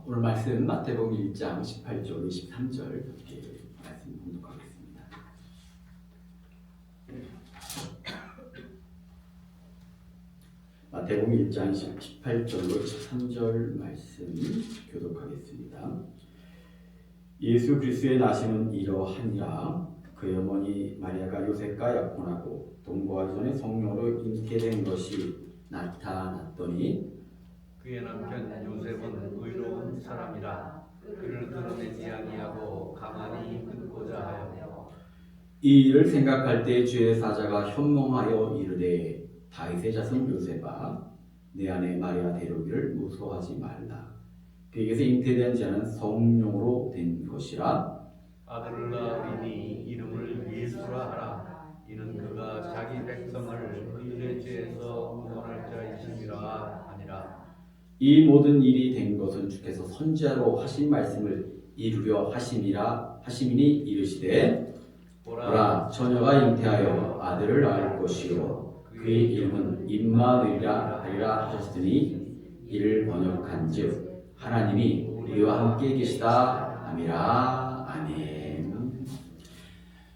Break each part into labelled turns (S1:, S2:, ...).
S1: 오늘 말씀 마태복음 1장 18절 23절 이렇게 말씀 공독하겠습니다. 마태복음 1장 18절로 23절 말씀 교독하겠습니다. 예수 그리스도의 나심은 이러하니라. 그의 어머니 마리아가 요셉과 약혼하고 동거하기 전에 성령으로 잉태된 것이 나타났더니
S2: 그의 남편 요셉은 의로운 사람이라 그를 드러내지 아니하고 가만히 끊고자 하여
S1: 이 일을 생각할 때 주의 사자가 현몽하여 이르되 다윗의 자손 요셉아 내 아내 마리아 데려오기를 무서워하지 말라. 그에게서 잉태된 자는 성령으로 된 것이라.
S2: 아들을 낳으리니 이름을 예수라 하라. 이는 그가 자기 백성을 그들의 죄에서 구원할 자이심이라 하니라.
S1: 이 모든 일이 된 것은 주께서 선지자로 하신 말씀을 이루려 하심이니 이르시되 보라 처녀가 잉태하여 아들을 낳을 것이요 그의 이름은 임마누엘이라 하리라 하셨으니 이를 번역한즉 하나님이 우리와 함께 계시다 함이라. 아멘.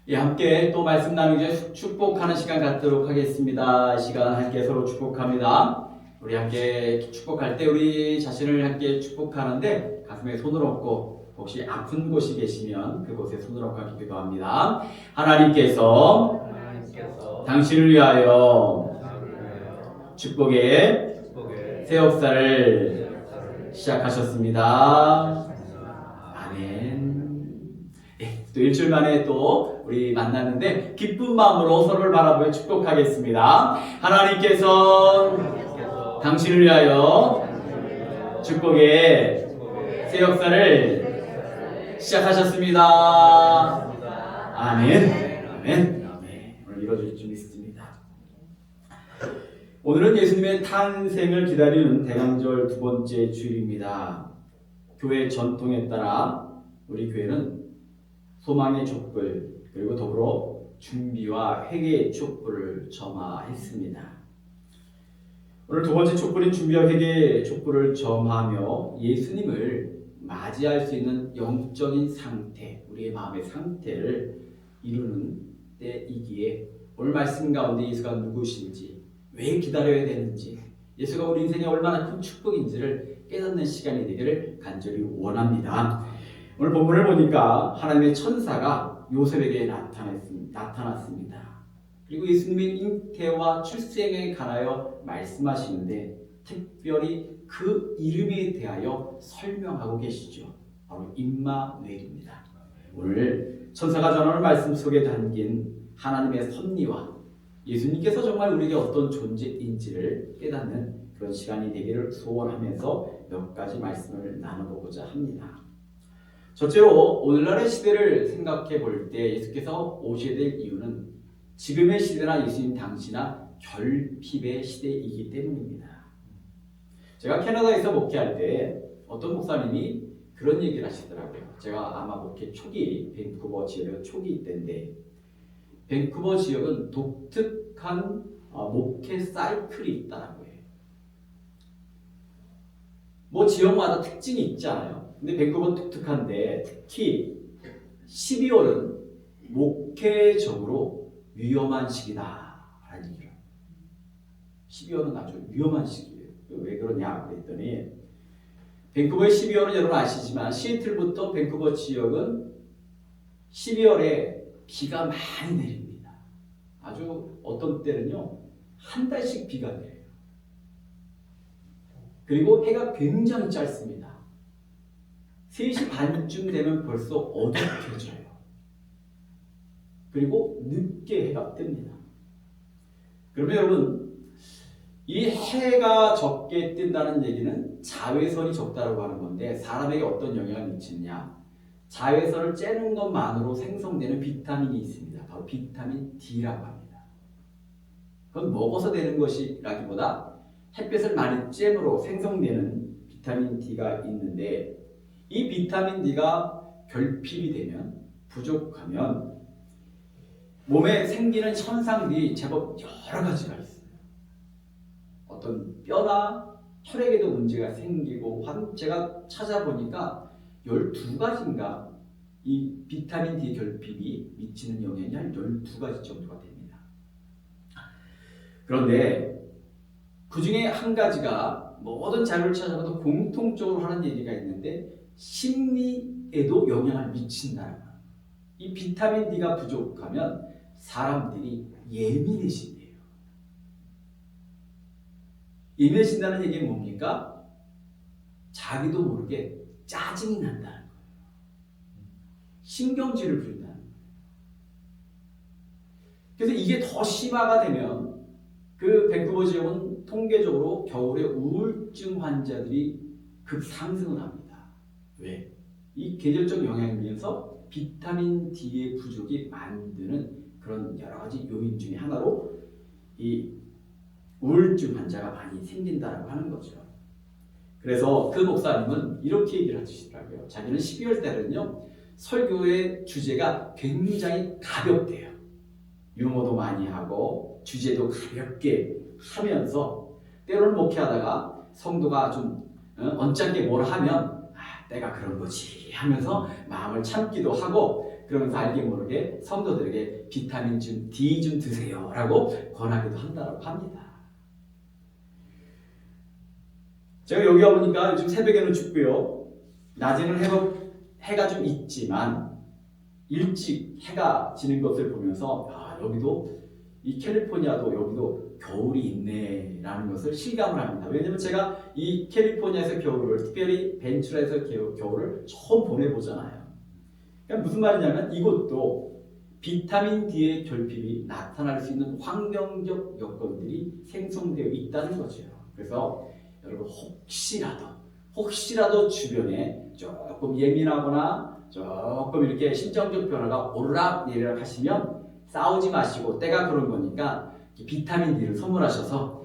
S1: 예, 함께 또 말씀 나누기 축복하는 시간 갖도록 하겠습니다. 이 시간 함께 서로 축복합니다. 우리 함께 축복할 때 우리 자신을 함께 축복하는데 가슴에 손을 얹고 혹시 아픈 곳이 계시면 그곳에 손을 얹고 기도합니다. 하나님께서 당신을 위하여 축복의 새 역사를 시작하셨습니다. 아멘. 네, 또 일주일 만에 또 우리 만났는데 기쁜 마음으로 서로를 바라보며 축복하겠습니다. 하나님께서 당신을 위하여 축복의 새 역사를 시작하셨습니다. 아멘. 아멘. 오늘 읽어주실 줄 믿습니다. 오늘은 예수님의 탄생을 기다리는 대강절 두 번째 주일입니다. 교회 전통에 따라 우리 교회는 소망의 촛불 그리고 더불어 준비와 회개의 촛불을 점화했습니다. 오늘 두 번째 촛불인 준비와 회개의 촛불을 점하며 예수님을 맞이할 수 있는 영적인 상태, 우리의 마음의 상태를 이루는 때이기에 오늘 말씀 가운데 예수가 누구신지, 왜 기다려야 되는지, 예수가 우리 인생에 얼마나 큰 축복인지를 깨닫는 시간이 되기를 간절히 원합니다. 오늘 본문을 보니까 하나님의 천사가 요셉에게 나타났습니다. 그리고 예수님의 잉태와 출생에 관하여 말씀하시는데 특별히 그 이름에 대하여 설명하고 계시죠. 바로 임마누엘입니다. 오늘 천사가 전하는 말씀 속에 담긴 하나님의 섭리와 예수님께서 정말 우리에게 어떤 존재인지를 깨닫는 그런 시간이 되기를 소원하면서 몇 가지 말씀을 나눠보고자 합니다. 첫째로 오늘날의 시대를 생각해 볼 때 예수께서 오셔야 될 이유는 지금의 시대나 예수님 당시나 결핍의 시대이기 때문입니다. 제가 캐나다에서 목회할 때 어떤 목사님이 그런 얘기를 하시더라고요. 제가 아마 목회 초기, 밴쿠버 지역의 초기 때인데 밴쿠버 지역은 독특한 목회 사이클이 있다고 해요. 뭐 지역마다 특징이 있잖아요. 근데 밴쿠버는 독특한데 특히 12월은 목회적으로 위험한 시기다 라는 얘기를. 12월은 아주 위험한 시기예요. 왜 그러냐 그랬더니 밴쿠버의 12월은 여러분 아시지만 시애틀부터 밴쿠버 지역은 12월에 비가 많이 내립니다. 아주 어떤 때는요 한 달씩 비가 내려요. 그리고 해가 굉장히 짧습니다. 3시 반쯤 되면 벌써 어둑해져요. 그리고 늦게 해가 뜹니다. 그러면 여러분 이 해가 적게 뜬다는 얘기는 자외선이 적다라고 하는 건데 사람에게 어떤 영향을 미치느냐, 자외선을 쬐는 것만으로 생성되는 비타민이 있습니다. 바로 비타민 D라고 합니다. 그건 먹어서 되는 것이라기보다 햇볕을 많이 쬐므로 생성되는 비타민 D가 있는데 이 비타민 D가 결핍이 되면, 부족하면 몸에 생기는 현상들이 제법 여러 가지가 있어요. 어떤 뼈나 혈액에도 문제가 생기고 제가 찾아보니까 12가지인가 이 비타민 D 결핍이 미치는 영향이 한 12가지 정도가 됩니다. 그런데 그 중에 한 가지가 모든 자료를 찾아봐도 공통적으로 하는 얘기가 있는데 심리에도 영향을 미친다는 거예요. 이 비타민 D가 부족하면 사람들이 예민해진대요. 예민해진다는 얘기는 뭡니까? 자기도 모르게 짜증이 난다는 거예요. 신경질을 부린다는 거예요. 그래서 이게 더 심화가 되면 그 밴쿠버 지역은 통계적으로 겨울에 우울증 환자들이 급상승을 합니다. 왜? 이 계절적 영향에 의해서 비타민 D의 부족이 만드는 그런 여러 가지 요인 중에 하나로 이 우울증 환자가 많이 생긴다라고 하는 거죠. 그래서 그 목사님은 이렇게 얘기를 하시더라고요. 자기는 12월 달은요 설교의 주제가 굉장히 가볍대요. 유머도 많이 하고 주제도 가볍게 하면서 때로는 목회하다가 성도가 좀 언짢게 뭘 하면 내가 그런 거지 하면서 마음을 참기도 하고 그러면서 알게 모르게 성도들에게 비타민 D 좀 드세요 라고 권하기도 한다고 합니다. 제가 여기 와보니까 요즘 새벽에는 춥고요. 낮에는 해가 좀 있지만 일찍 해가 지는 것을 보면서 여기도 이 캘리포니아도 여기도 겨울이 있네 라는 것을 실감을 합니다. 왜냐면 제가 이 캘리포니아에서 겨울을 특별히 벤츄라에서 겨울을 처음 보내보잖아요. 그러니까 무슨 말이냐면 이곳도 비타민 D의 결핍이 나타날 수 있는 환경적 여건들이 생성되어 있다는 거죠. 그래서 여러분 혹시라도 주변에 조금 예민하거나 조금 이렇게 심정적 변화가 오르락내리락 하시면 싸우지 마시고 때가 그런 거니까 비타민 D를 선물하셔서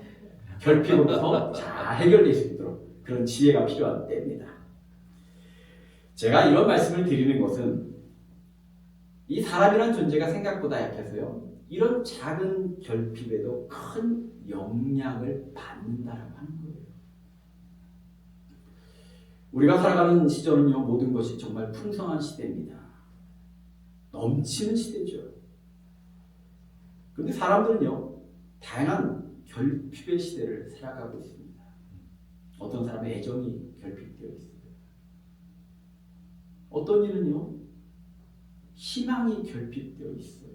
S1: 결핍으로부터 잘 해결될 수 있도록 그런 지혜가 필요한 때입니다. 제가 이런 말씀을 드리는 것은 이 사람이란 존재가 생각보다 약해서요. 이런 작은 결핍에도 큰 영향을 받는다라고 하는 거예요. 우리가 살아가는 시절은요, 모든 것이 정말 풍성한 시대입니다. 넘치는 시대죠. 그런데 사람들은요, 다양한 결핍의 시대를 살아가고 있습니다. 어떤 사람은 애정이 결핍되어 있어요. 어떤 이는요, 희망이 결핍되어 있어요.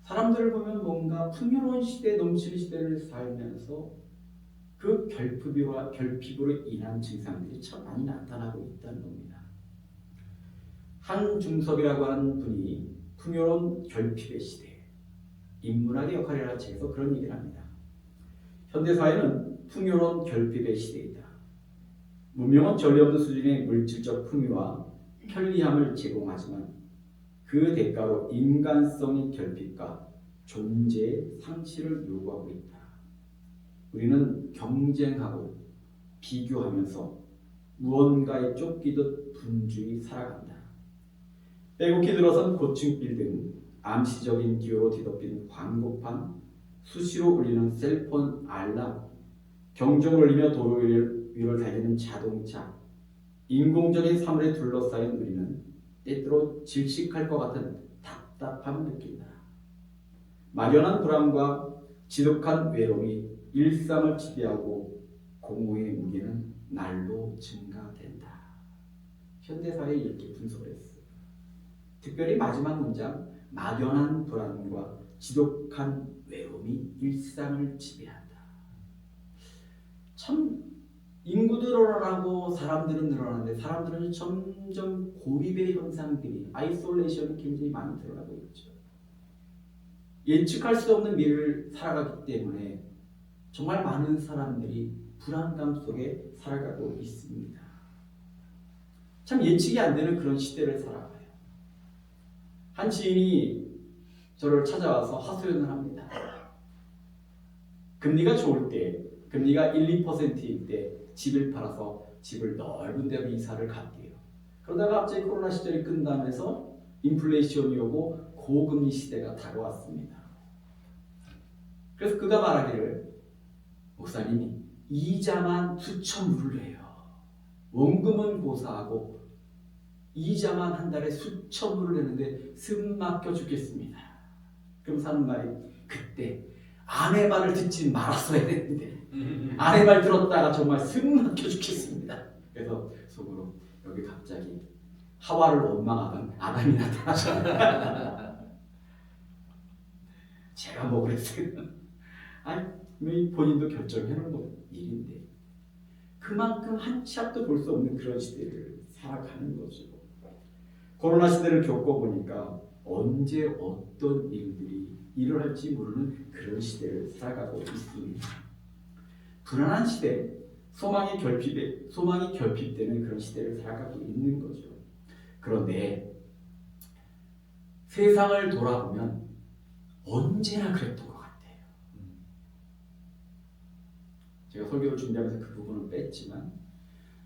S1: 사람들을 보면 뭔가 풍요로운 시대, 넘치는 시대를 살면서 그 결핍으로 인한 증상들이 참 많이 나타나고 있다는 겁니다. 한중섭이라고 하는 분이 풍요로운 결핍의 시대, 인문학의 역할이라는 책에서 그런 얘기를 합니다. 현대사회는 풍요로운 결핍의 시대이다. 문명은 전례 없는 수준의 물질적 풍요와 편리함을 제공하지만 그 대가로 인간성의 결핍과 존재의 상실을 요구하고 있다. 우리는 경쟁하고 비교하면서 무언가에 쫓기듯 분주히 살아간다. 빼곡히 들어선 고층 빌딩, 암시적인 기호로 뒤덮인 광고판, 수시로 울리는 셀폰 알람, 경종을 울리며 도로 위를 달리는 자동차, 인공적인 사물에 둘러싸인 우리는 때때로 질식할 것 같은 답답함을 느낀다. 막연한 불안과 지독한 외로움이 일상을 지배하고 공허의 무게는 날로 증가된다. 현대사회에 이렇게 분석을 했어요. 특별히 마지막 문장, 막연한 불안과 지독한 외로움이 일상을 지배한다. 참 인구도 늘어나고 사람들은 늘어나는데 사람들은 점점 고립의 현상들이 아이솔레이션이 굉장히 많이 드러나고 있죠. 예측할 수 없는 미래를 살아가기 때문에 정말 많은 사람들이 불안감 속에 살아가고 있습니다. 참 예측이 안 되는 그런 시대를 살아가요. 한 지인이 저를 찾아와서 하소연을 합니다. 금리가 좋을 때, 금리가 1, 2%일 때 집을 팔아서 집을 넓은 데로 이사를 갔대요. 그러다가 갑자기 코로나 시절이 끝나면서 인플레이션이 오고 고금리 시대가 다가왔습니다. 그래서 그가 말하기를 목사님이 이자만 수천 불을 내요. 원금은 고사하고 이자만 한 달에 수천 불을 내는데 숨 막혀 죽겠습니다. 그럼 사는 말이 그때 아내 말을 듣지 말았어야 되는데 아내 말 들었다가 정말 숨 막혀 죽겠습니다. 그래서 속으로 여기 갑자기 하와를 원망하던 아담이 나타나셨다. 제가 뭐 그랬어요? 아니 본인도 결정해놓은 일인데 그만큼 한 치 앞도 볼 수 없는 그런 시대를 살아가는 거죠. 코로나 시대를 겪어보니까 언제 어떤 일들이 일어날지 모르는 그런 시대를 살아가고 있습니다. 불안한 시대, 소망이 결핍되는 그런 시대를 살아가고 있는 거죠. 그런데 세상을 돌아보면 언제나 그랬던 것 같아요. 제가 설교를 준비하면서 그 부분을 뺐지만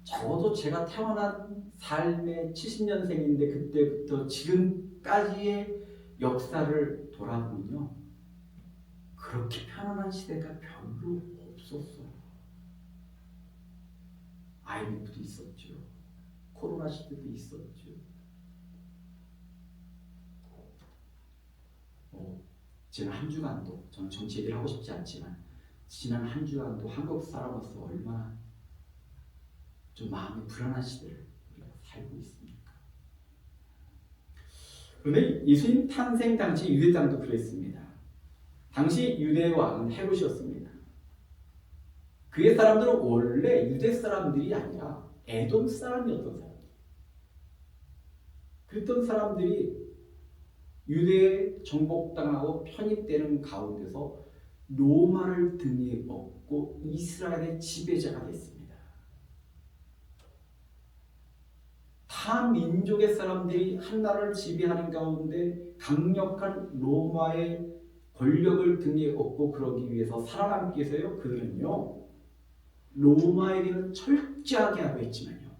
S1: 적어도 제가 태어난 삶의 70년생인데 그때부터 지금까지의 역사를 돌아보면요. 그렇게 편안한 시대가 별로 없었어요. IMF도 있었죠. 코로나 시대도 있었죠. 지난 한 주간도 저는 정치 얘기를 하고 싶지 않지만 지난 한 주간도 한국 사람으로서 얼마나 좀 마음이 불안한 시대를 우리가 살고 있습니까? 그런데 예수님 탄생 당시 유대 땅도 그랬습니다. 당시 유대 왕은 헤롯이었습니다. 그의 사람들은 원래 유대 사람들이 아니라 에돔 사람이었던 사람들. 그랬던 사람들이 유대에 정복당하고 편입되는 가운데서 로마를 등에 업고 이스라엘의 지배자가 됐습니다. 타 민족의 사람들이 한 나라를 지배하는 가운데 강력한 로마의 권력을 등에 업고 그러기 위해서 살아남기 위해서요. 그들은요. 로마에게는 철저하게 하고 있지만요.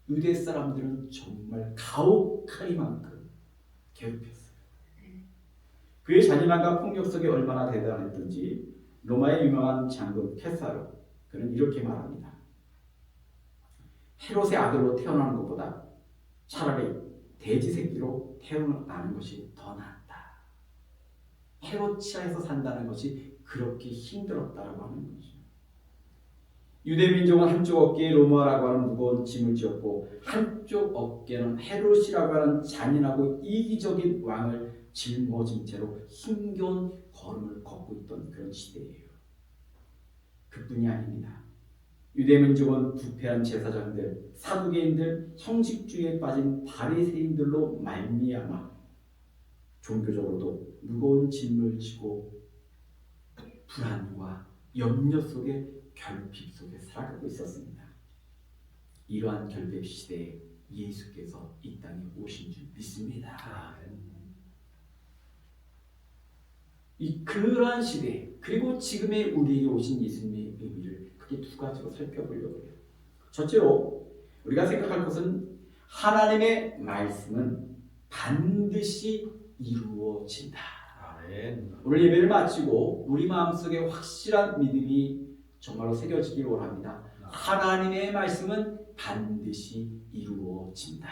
S1: 유대 사람들은 정말 가혹하리만큼 괴롭혔어요. 그의 잔인함과 폭력 속에 얼마나 대단했던지 로마의 유명한 장군 페사로 그는 이렇게 말합니다. 헤롯의 아들로 태어나는 것보다 차라리 돼지 새끼로 태어나는 것이 더 낫다. 헤롯 치하에서 산다는 것이 그렇게 힘들었다라고 하는 거죠. 유대 민족은 한쪽 어깨에 로마라고 하는 무거운 짐을 지었고 한쪽 어깨는 헤롯이라고 하는 잔인하고 이기적인 왕을 짊어진 채로 힘겨운 걸음을 걷고 있던 그런 시대예요. 그뿐이 아닙니다. 유대 민족은 부패한 제사장들, 사두개인들, 형식주의에 빠진 바리새인들로 말미암아 종교적으로도 무거운 짐을 지고 불안과 염려 속에 결핍 속에 살아가고 있었습니다. 이러한 결핍 시대에 예수께서 이 땅에 오신 줄 믿습니다. 이 그러한 시대 그리고 지금의 우리에게 오신 예수님의 의미를 크게 두 가지로 살펴보려고 해요. 첫째로 우리가 생각할 것은 하나님의 말씀은 반드시 이루어진다. 오늘 예배를 마치고 우리 마음속에 확실한 믿음이 정말로 새겨지길 원합니다. 하나님의 말씀은 반드시 이루어진다.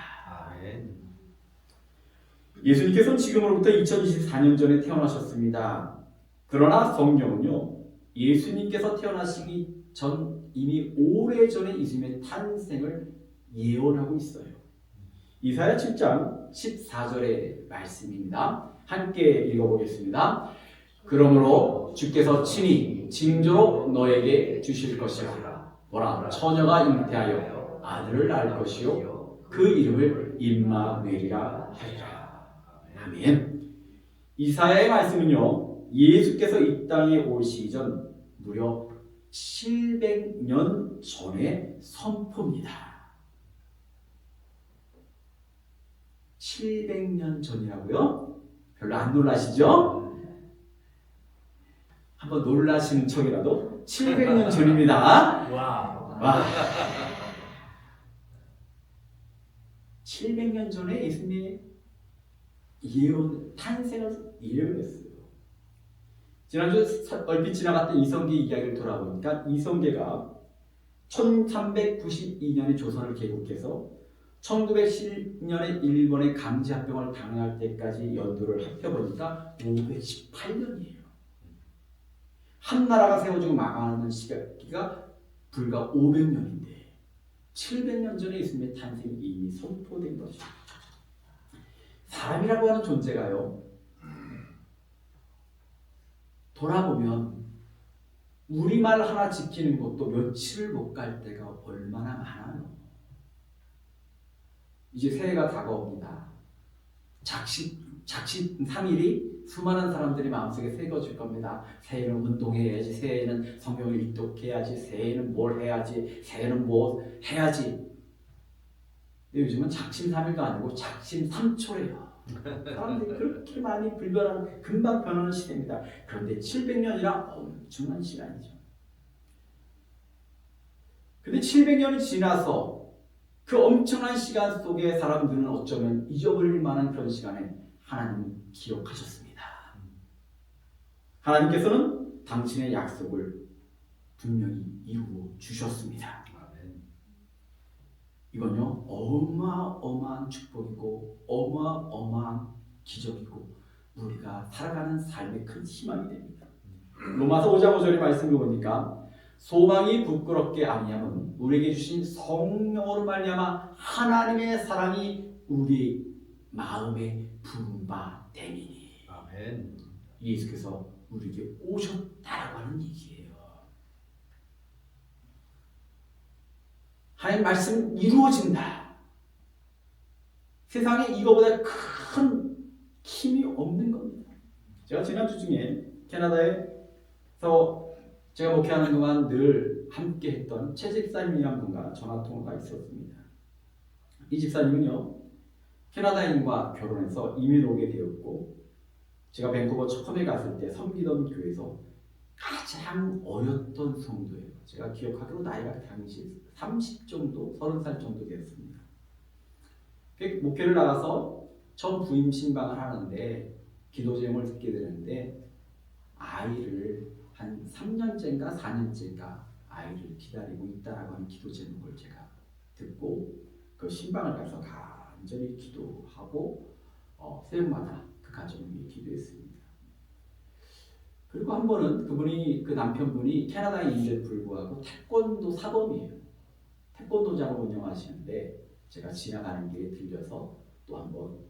S1: 예수님께서는 지금으로부터 2024년 전에 태어나셨습니다. 그러나 성경은요. 예수님께서 태어나시기 전 이미 오래전에 예수님의 탄생을 예언하고 있어요. 이사야 7장 14절의 말씀입니다. 함께 읽어보겠습니다. 그러므로 주께서 친히 징조로 너에게 주실 것이라. 보라, 처녀가 잉태하여 아들을 낳을 것이요 그 이름을 임마누엘이라 하리라. 아멘. 이사야의 말씀은요. 예수께서 이 땅에 오시기 전 무려 700년 전의 선포입니다. 700년 전이라고요? 별로 안 놀라시죠? 한번 놀라시는 척이라도 700년 전입니다. 와. 700년 전에 예수님의 탄생을 예언했어요. 지난주 얼핏 지나갔던 이성계 이야기를 돌아보니까 이성계가 1392년에 조선을 개국해서 1910년에 일본의 강제합병을 당할 때까지 연도를 합해보니까 518년이에요. 한 나라가 세워지고 망하는 시기가 불과 500년인데 700년 전에 예수님의 탄생이 이미 선포된 거죠. 사람이라고 하는 존재가요, 돌아보면 우리말 하나 지키는 것도 며칠을 못 갈 때가 얼마나 많아요. 이제 새해가 다가옵니다. 작심 3일이 수많은 사람들이 마음속에 새겨질 겁니다. 새해는 운동해야지, 새해는 성경을 읽독해야지, 새해는 뭘 해야지, 새해는 뭐 해야지. 근데 요즘은 작심 3일도 아니고 작심 3초래요. 사람들이 그렇게 많이 불변하는, 금방 변하는 시대입니다. 그런데 700년이라 엄청난 시간이죠. 근데 700년이 지나서 그 엄청난 시간 속에 사람들은 어쩌면 잊어버릴 만한 그런 시간에 하나님은 기억하셨습니다. 하나님께서는 당신의 약속을 분명히 이루어 주셨습니다. 이건요, 어마어마한 축복이고 어마어마한 기적이고 우리가 살아가는 삶의 큰 희망이 됩니다. 로마서 5장 5절의 말씀을 보니까 소망이 부끄럽게 아니함은 우리에게 주신 성령으로 말미암아 하나님의 사랑이 우리 마음에 부은 바 됨이니.
S2: 아멘.
S1: 예수께서 우리에게 오셨다라고 하는 얘기예요. 하나님 말씀 이루어진다. 세상에 이거보다 큰 힘이 없는 겁니다. 제가 지난주 중에 캐나다에서 제가 목회하는 동안 늘 함께 했던 최 집사님이라는 분과 전화통화가 있었습니다. 이 집사님은요, 캐나다인과 결혼해서 이민 오게 되었고, 제가 밴쿠버 처음에 갔을 때 섬기던 교회에서 가장 어렸던 성도예요. 제가 기억하기로 나이가 당시 30 정도, 30살 정도 되었습니다. 목회를 나가서 처음 부임 신방을 하는데 기도 제목을 듣게 되는데 아이를 한 3년째인가 4년째인가 아이를 기다리고 있다라고 하는 기도 제목을 제가 듣고 그 신방을 가서 간절히 기도하고 새벽마다 그 가정을 위해 기도했습니다. 그리고 한 번은 그 남편분이 캐나다인인데도 불구하고 태권도 사범이에요. 태권도장을 운영하시는데 제가 지나가는 길에 들려서 또 한 번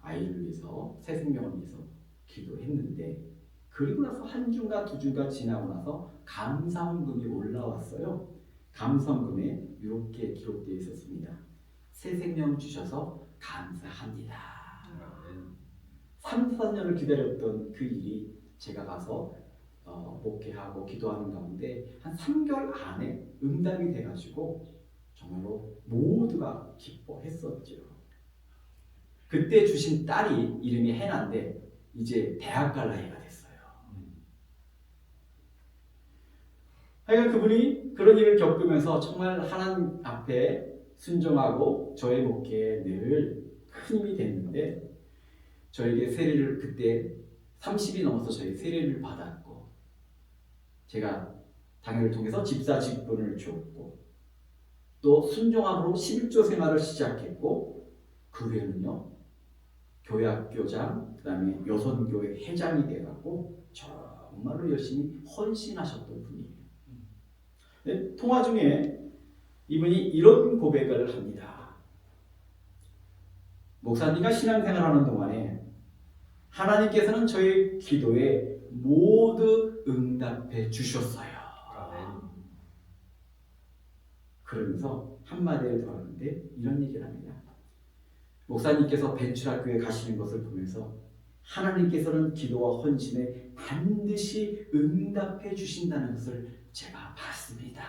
S1: 아이를 위해서 새 생명을 위해서 기도했는데, 그리고 나서 한 주가 두 주가 지나고 나서 감사원금이 올라왔어요. 감사원금에 이렇게 기록되어 있었습니다. 새 생명 주셔서 감사합니다. 3, 4년을 기다렸던 그 일이 제가 가서 목회하고 기도하는 가운데 한 3개월 안에 응답이 돼가지고 정말로 모두가 기뻐했었죠. 그때 주신 딸이 이름이 해나인데 이제 대학 갈 나이가 됐어요. 하여간 그분이 그런 일을 겪으면서 정말 하나님 앞에 순종하고 저의 목회에 늘 큰 힘이 됐는데, 저에게 세례를 그때 30이 넘어서 저희 세례를 받았고, 제가 당회를 통해서 집사 직분을 줬고, 또 순종함으로 11조 생활을 시작했고, 그 후에는요 교회학교장, 그 다음에 여선교회 회장이 돼갖고 정말로 열심히 헌신하셨던 분이에요. 네, 통화 중에 이분이 이런 고백을 합니다. 목사님과 신앙생활하는 동안에 하나님께서는 저희 기도에 모두 응답해 주셨어요. 그러면서 한마디를 더 하는데 이런 얘기를 합니다. 목사님께서 벤츄라교에 가시는 것을 보면서 하나님께서는 기도와 헌신에 반드시 응답해 주신다는 것을 제가 봤습니다.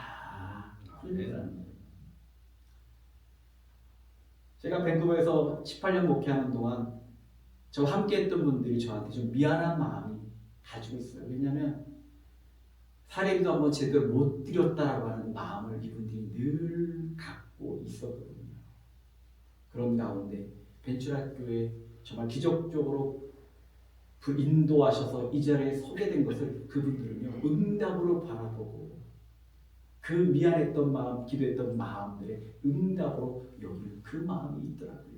S1: 제가 밴쿠버에서 18년 목회하는 동안 저와 함께 했던 분들이 저한테 좀 미안한 마음이 가지고 있어요. 왜냐하면 사례비도 한번 제대로 못 드렸다라고 하는 마음을 이분들이 늘 갖고 있었거든요. 그런 가운데 벤츄라 교회 정말 기적적으로 그 인도하셔서 이 자리에 서게 된 것을 그분들은요 응답으로 바라보고 그 미안했던 마음, 기도했던 마음들의 응답으로 여기는 그 마음이 있더라고요.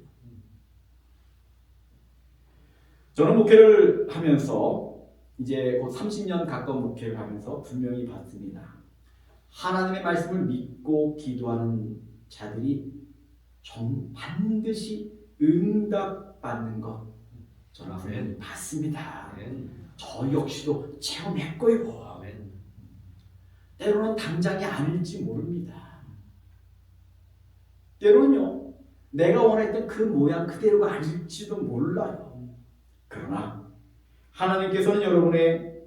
S1: 저는 목회를 하면서 이제 곧 30년 가까운 목회를 하면서 분명히 봤습니다. 하나님의 말씀을 믿고 기도하는 자들이 반드시 응답받는 것 저는 분명히 봤습니다.
S2: 아멘.
S1: 저 역시도 체험했고요.
S2: 아멘.
S1: 때로는 당장이 아닐지 모릅니다. 때로는요 내가 원했던 그 모양 그대로가 아닐지도 몰라요. 그러나 하나님께서는 여러분의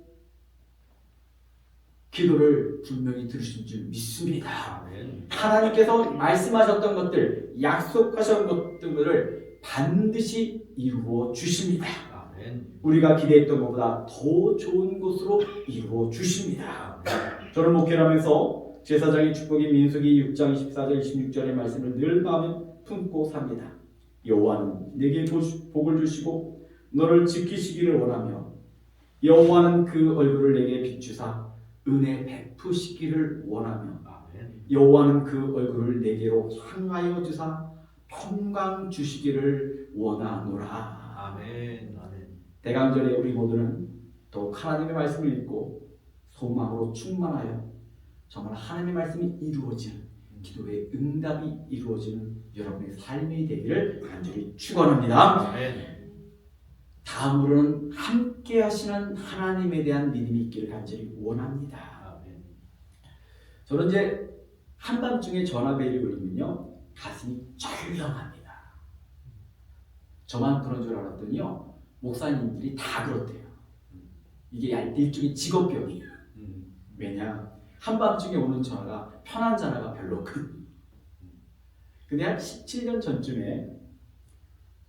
S1: 기도를 분명히 들으신 줄 믿습니다.
S2: 아멘.
S1: 하나님께서 말씀하셨던 것들, 약속하셨던 것들을 반드시 이루어 주십니다.
S2: 아멘.
S1: 우리가 기대했던 것보다 더 좋은 것으로 이루어 주십니다. 저는 목회를 하면서 제사장의 축복인 민수기 6장 24절 26절의 말씀을 늘 마음에 품고 삽니다. 여호와는 내게 복을 주시고 너를 지키시기를 원하며 여호와는 그 얼굴을 내게 비추사 은혜 베푸시기를 원하며
S2: 아멘.
S1: 여호와는 그 얼굴을 내게로 향하여 주사 평강 주시기를 원하노라.
S2: 아멘. 아멘.
S1: 대강절에 우리 모두는 더욱 하나님의 말씀을 읽고 소망으로 충만하여 정말 하나님의 말씀이 이루어지는 기도의 응답이 이루어지는 여러분의 삶이 되기를 간절히 축원합니다.
S2: 아멘.
S1: 다음으로는 함께 하시는 하나님에 대한 믿음이 있기를 간절히 원합니다.
S2: 아멘.
S1: 저는 이제 한밤중에 전화벨이 울리면요 가슴이 쩔렁합니다. 저만 그런 줄 알았더니요 목사님들이 다 그렇대요. 이게 일종의 직업병이에요. 왜냐 한밤중에 오는 전화가 편한 전화가 별로 없거든요. 근데 한 17년 전쯤에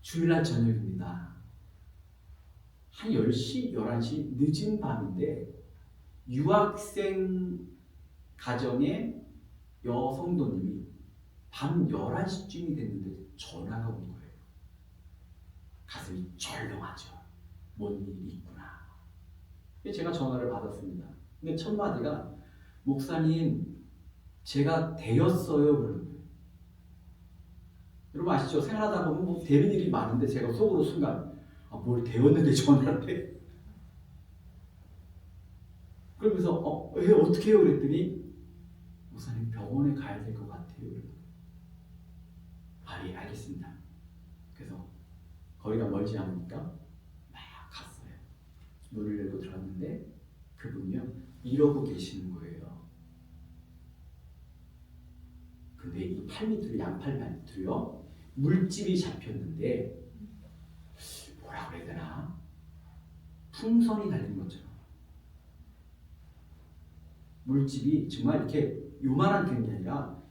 S1: 주일날 저녁입니다. 한 10시, 11시 늦은 밤인데 유학생 가정의 여성도님이 밤 11시쯤이 됐는데 전화가 온 거예요. 가슴이 철렁하죠. 뭔 일이 있구나. 제가 전화를 받았습니다. 근데 첫 마디가 목사님 제가 되었어요 그러는 거예요. 여러분 아시죠? 생활하다 보면 뭐 되는 일이 많은데 제가 속으로 순간 뭘 되었는데 전화를 해. 그러면서 왜 어떻게 해요? 그랬더니 목사님 병원에 가야 될 것 같아요. 예 알겠습니다. 그래서 거리가 멀지 않으니까 막 갔어요. 문을 열고 들어갔는데 그분이요 이러고 계시는 거예요. 근데 이 팔 밑으로 양팔 밑으로요 물집이 잡혔는데 뭐라 그래야 되나 풍선이 달린 것처럼 물집이 정말 이렇게 요만한 게 아니라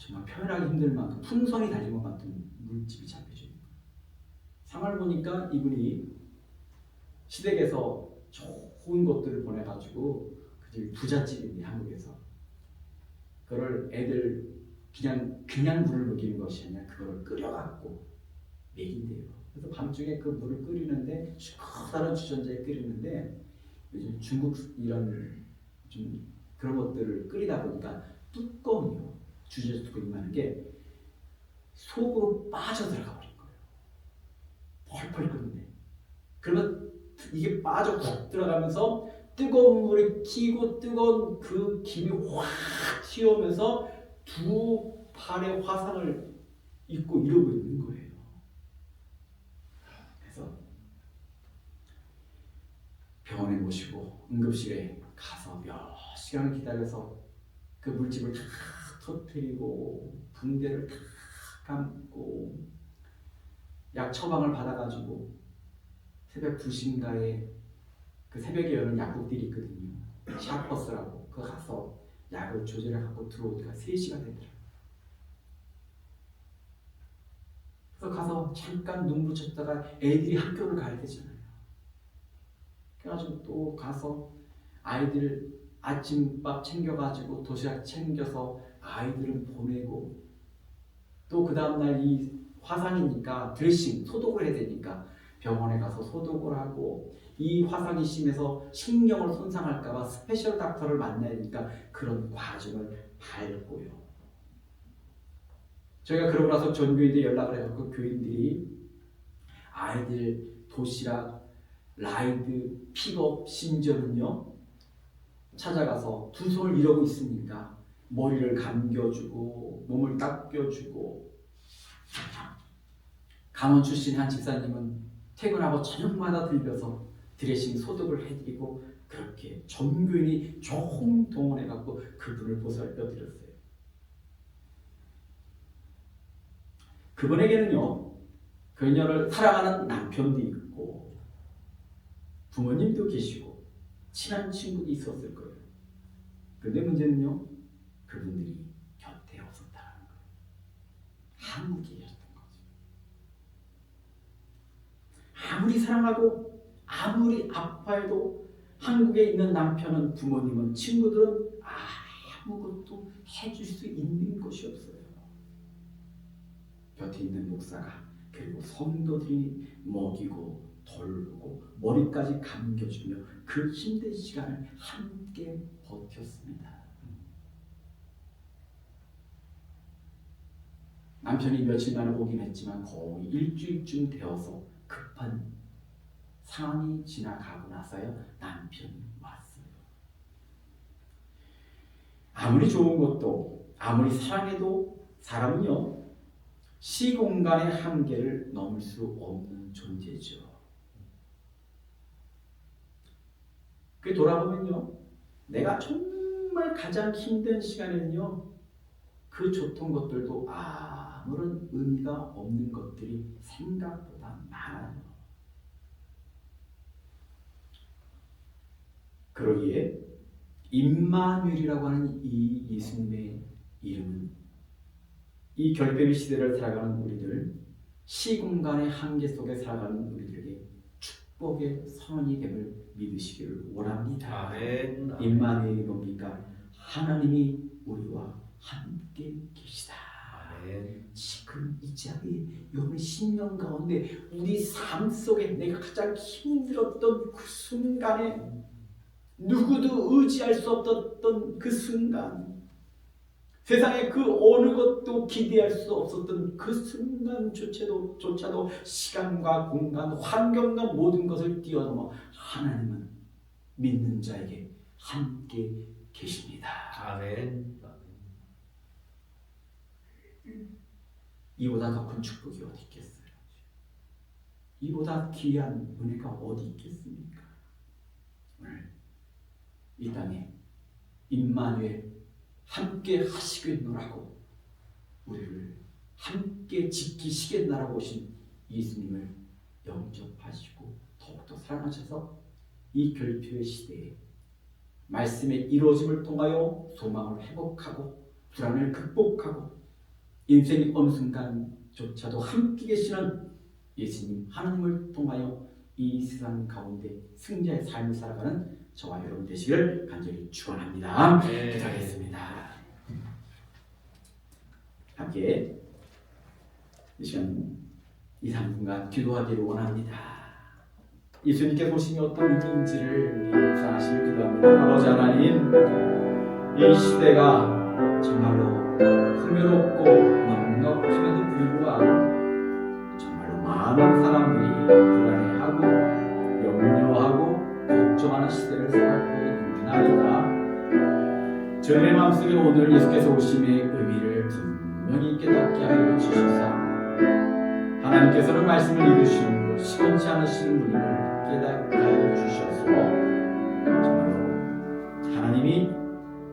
S1: 정말 표현하기 힘들 만큼 풍선이 달린 것 같은 물집이 잡혀져 있는 거예요. 상을 보니까 이분이 시댁에서 좋은 것들을 보내가지고 그 집이 부잣집인데 한국에서 그걸 애들 그냥 물을 먹이는 것이 아니라 그걸 끓여갖고 먹인대요. 그래서 밤중에 그 물을 끓이는데 시원한 주전자에 끓이는데 요즘 중국 이런 좀 그런 것들을 끓이다 보니까 뚜껑이요. 주전자 뚜껑이 많은 게 속으로 빠져들어가 버린 거예요. 펄펄 끓는데 그러면 이게 빠져 푹 들어가면서 뜨거운 물이 튀고 뜨거운 그 김이 확 튀어오면서 두 팔에 화상을 입고 이러고 있는 거예요. 그래서 병원에 모시고 응급실에 가서 몇 시간을 기다려서 그 물집을 다 터뜨리고 붕대를 다 감고 약 처방을 받아가지고 새벽 2시인가에 그 새벽에 여는 약국들이 있거든요. 샤버스라고 그거 가서 약을 조절해 갖고 들어오니까 3시가 되더라고요. 그래서 가서 잠깐 눈 붙였다가 애들이 학교를 가야 되잖아요. 그래가지고 또 가서 아이들 아침밥 챙겨가지고 도시락 챙겨서 아이들은 보내고 또 그 다음날 이 화상이니까 드레싱 소독을 해야 되니까 병원에 가서 소독을 하고 이 화상이 심해서 신경을 손상할까봐 스페셜 닥터를 만나야 되니까 그런 과정을 밟고요. 저희가 그러고 나서 전교인들 연락을 해갖고 교인들이 아이들 도시락, 라이드, 픽업, 심지어는요 찾아가서 두 손을 이러고 있으니까 머리를 감겨주고 몸을 닦여주고, 간호 출신의 한 집사님은 퇴근하고 저녁마다 들려서 드레싱 소독을 해드리고 그렇게 전교인이 총동원해갖고 그분을 보살펴드렸어요. 그분에게는요 그녀를 사랑하는 남편도 있고 부모님도 계시고 친한 친구도 있었을 거예요. 근데 문제는요 그분들이 곁에 없었다는 거예요. 한국에 계셨던 거죠. 아무리 사랑하고 아무리 아파해도 한국에 있는 남편은, 부모님은, 친구들은 아무것도 해줄 수 있는 것이 없어요. 곁에 있는 목사가 그리고 성도들이 먹이고 돌보고 머리까지 감겨주며 그 힘든 시간을 함께 버텼습니다. 남편이 며칠 만에 오긴 했지만 거의 일주일쯤 되어서 급한 상황이 지나가고 나서야 남편이 왔어요. 아무리 좋은 것도 아무리 사랑해도 사람은요 시공간의 한계를 넘을 수 없는 존재죠. 그 돌아보면요 내가 정말 가장 힘든 시간에는요 그 좋던 것들도 아무런 의미가 없는 것들이 생각보다 많아요. 그러기에 임마누엘이라고 하는 이 예수님의 이름은 이 결핍의 시대를 살아가는 우리들, 시공간의 한계 속에 살아가는 우리들에게 축복의 선언이 됨을 믿으시기를 원합니다.
S2: 아멘.
S1: 임마누엘이 뭡니까? 하나님이 우리와 함께 계시다.
S2: 아멘.
S1: 지금 이 자리에 여러분의 신명 가운데 우리 삶 속에 내가 가장 힘들었던 그 순간에 누구도 의지할 수 없었던 그 순간, 세상에 그 어느 것도 기대할 수 없었던 그 순간조차도 시간과 공간, 환경과 모든 것을 뛰어넘어 하나님은 믿는 자에게 함께 계십니다.
S2: 아멘.
S1: 이보다 더 큰 축복이 어디 있겠어요? 이보다 귀한 은혜가 어디 있겠습니까? 오늘 이 땅에 임마누엘 함께 하시겠노라고 우리를 함께 지키시겠나라고 오신 예수님을 영접하시고 더욱더 사랑하셔서 이 결핍의 시대에 말씀의 이루어짐을 통하여 소망을 회복하고 불안을 극복하고 인생의 어느 순간조차도 함께 계시는 예수님 하나님을 통하여 이 세상 가운데 승자의 삶을 살아가는 저와 여러분 되시기를 간절히 축원합니다. 기도하겠습니다. 함께 이 시간 2-3분간 기도하기를 원합니다. 예수님께 보심이 어떤 의미인지를 우리 묵상하시길 기도합니다. 아버지 하나님, 이 시대가 정말로 풍요롭고 넉넉함에도 불구하고 정말로 많은 사람들이 불안해하고 염려하고 걱정하는 시대를 살고 있나이다. 저희의 마음속에 오늘 예수께서 오심의 의미를 분명히 깨닫게 하여 주시사 하나님께서는 말씀을 이루시는 것, 시원치 않으시는 분임을 깨닫게 하여 주셔서 정말로 하나님이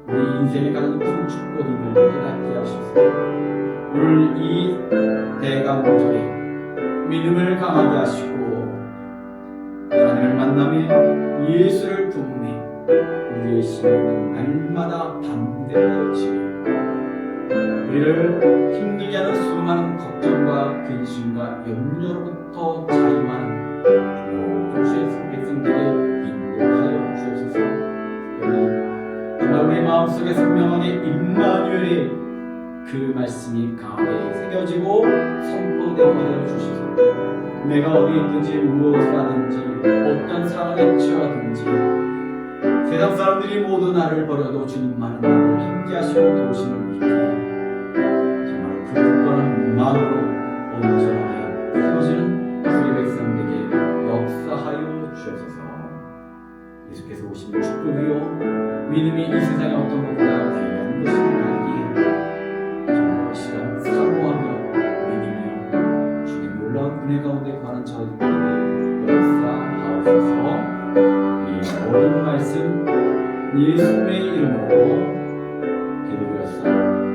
S1: 우리 인생에 가장 큰 축복임을 깨닫게 하셔서 오늘 이 대강절에 믿음을 강하게 하시고 하나님을 만나며 예수를 품으며 우리의 심령은 날마다 담대하여 지며 우리를 힘들게 하는 수많은 걱정과 근심과 염려로부터 자유하는 모든 주의 백성들에게 인도하여 주옵소서. 정말 우리 마음속에 선명하게 임마누엘의 그 말씀이 강하게 새겨지고 선포되게 하여 주시소. 내가 어디 있든지 무엇을 하든지 어떤 상황에 처하든지 세상 사람들이 모두 나를 버려도 주님만은 나를 함께 하시고 도우시는 믿기 정말 그 굳건한 마음으로 온전하게 세워지는 주의 백성에게 역사하여 주옵소서. 예수께서 오시는 축복이요 믿음이 이 세상의 어떤 것보다 귀한 것임을 알기에 정말 이 시간 사모하며 믿으며 주님 놀라운 은혜 가운데 관한 저희들에게 역사하옵소서. 이 모든 말씀 예수의 이름으로 기도드렸습니다.